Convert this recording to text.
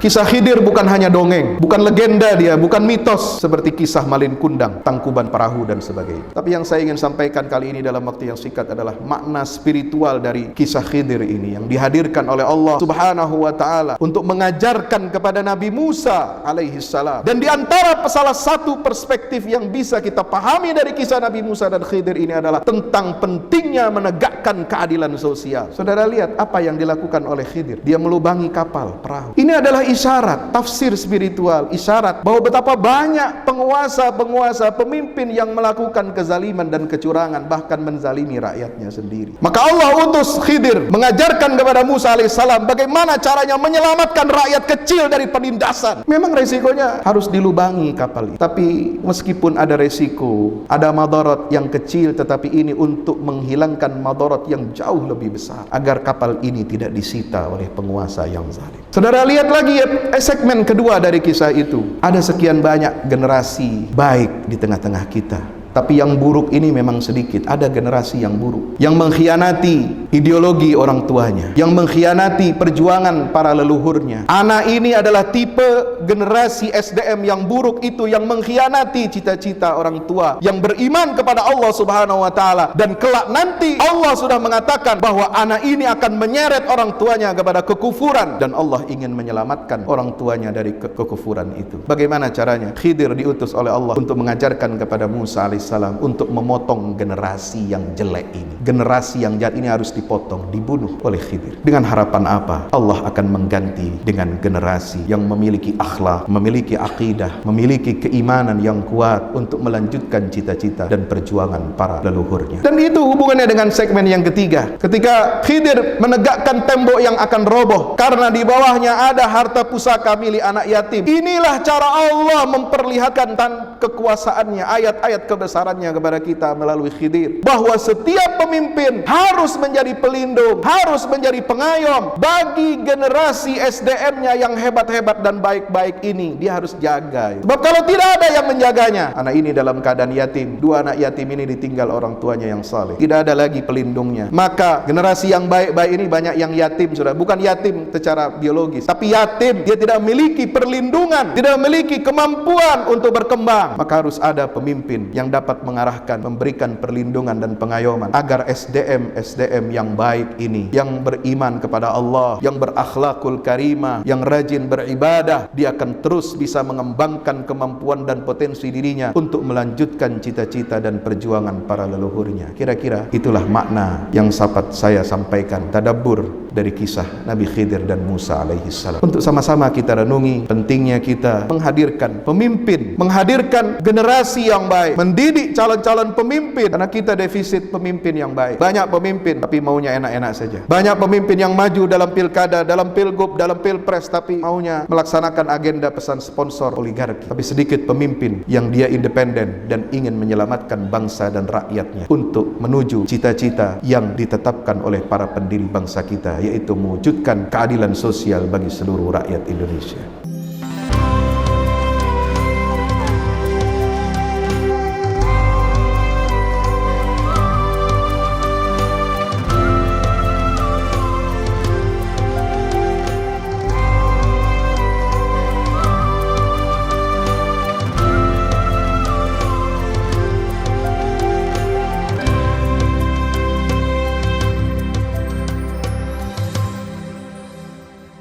Kisah Khidir bukan hanya dongeng, bukan legenda dia, bukan mitos seperti kisah Malin Kundang, Tangkuban Perahu dan sebagainya. Tapi yang saya ingin sampaikan kali ini dalam waktu yang singkat adalah makna spiritual dari kisah Khidir ini yang dihadirkan oleh Allah Subhanahu wa taala untuk mengajarkan kepada Nabi Musa alaihi salam. Dan di antara salah satu perspektif yang bisa kita pahami dari kisah Nabi Musa dan Khidir ini adalah tentang pentingnya menegakkan keadilan sosial. Saudara lihat apa yang dilakukan oleh Khidir. Dia melubangi kapal, perahu. Ini adalah isyarat, tafsir spiritual, isyarat bahwa betapa banyak penguasa-penguasa, pemimpin yang melakukan kezaliman dan kecurangan, bahkan menzalimi rakyatnya sendiri. Maka Allah utus Khidir mengajarkan kepada Musa alaihissalam bagaimana caranya menyelamatkan rakyat kecil dari penindasan. Memang resikonya harus dilubangi kapal ini. Tapi meskipun ada resiko, ada madarat yang kecil, tetapi ini untuk menghilangkan madarat yang jauh lebih besar, agar kapal ini tidak disita oleh penguasa yang zalim. Saudara lihat lagi segmen kedua dari kisah itu. Ada sekian banyak generasi baik di tengah-tengah kita, tapi yang buruk ini memang sedikit. Ada generasi yang buruk, yang mengkhianati ideologi orang tuanya, yang mengkhianati perjuangan para leluhurnya. Anak ini adalah tipe generasi SDM yang buruk itu, yang mengkhianati cita-cita orang tua, yang beriman kepada Allah Subhanahu wa taala. Dan kelak nanti Allah sudah mengatakan bahwa anak ini akan menyeret orang tuanya kepada kekufuran, dan Allah ingin menyelamatkan orang tuanya dari kekufuran itu. Bagaimana caranya? Khidir diutus oleh Allah untuk mengajarkan kepada Musa alaihissalam untuk memotong generasi yang jelek ini. Generasi yang jahat ini harus dipotong, dibunuh oleh Khidir. Dengan harapan apa? Allah akan mengganti dengan generasi yang memiliki akhlak, memiliki akidah, memiliki keimanan yang kuat untuk melanjutkan cita-cita dan perjuangan para leluhurnya. Dan itu hubungannya dengan segmen yang ketiga. Ketika Khidir menegakkan tembok yang akan roboh karena di bawahnya ada harta pusaka milik anak yatim. Inilah cara Allah memperlihatkan kekuasaannya, ayat-ayat kebesarannya kepada kita melalui Khidir, bahwa setiap pemimpin harus menjadi pelindung, harus menjadi pengayom bagi generasi SDM-nya yang hebat-hebat dan baik-baik ini. Dia harus jaga. Sebab kalau tidak ada yang menjaganya, anak ini dalam keadaan yatim. Dua anak yatim ini ditinggal orang tuanya yang saleh. Tidak ada lagi pelindungnya. Maka generasi yang baik-baik ini banyak yang yatim, sudah. Bukan yatim secara biologis, tapi yatim. Dia tidak memiliki perlindungan, tidak memiliki kemampuan untuk berkembang. Maka harus ada pemimpin yang dapat mengarahkan, memberikan perlindungan dan pengayoman agar SDM yang baik ini, yang beriman kepada Allah, yang berakhlakul karimah, yang rajin beribadah, dia akan terus bisa mengembangkan kemampuan dan potensi dirinya untuk melanjutkan cita-cita dan perjuangan para leluhurnya. Kira-kira itulah makna yang sahabat saya sampaikan, tadabbur dari kisah Nabi Khidir dan Musa alaihissalam. Untuk sama-sama kita renungi pentingnya kita menghadirkan pemimpin, menghadirkan generasi yang baik, mendidik calon-calon pemimpin, karena kita defisit pemimpin yang baik. Banyak pemimpin tapi maunya enak-enak saja. Banyak pemimpin yang maju dalam pilkada, dalam pilgub, dalam pilpres, tapi maunya melaksanakan agenda pesan sponsor oligarki. Tapi sedikit pemimpin yang dia independen dan ingin menyelamatkan bangsa dan rakyatnya untuk menuju cita-cita yang ditetapkan oleh para pendiri bangsa kita, yaitu mewujudkan keadilan sosial bagi seluruh rakyat Indonesia.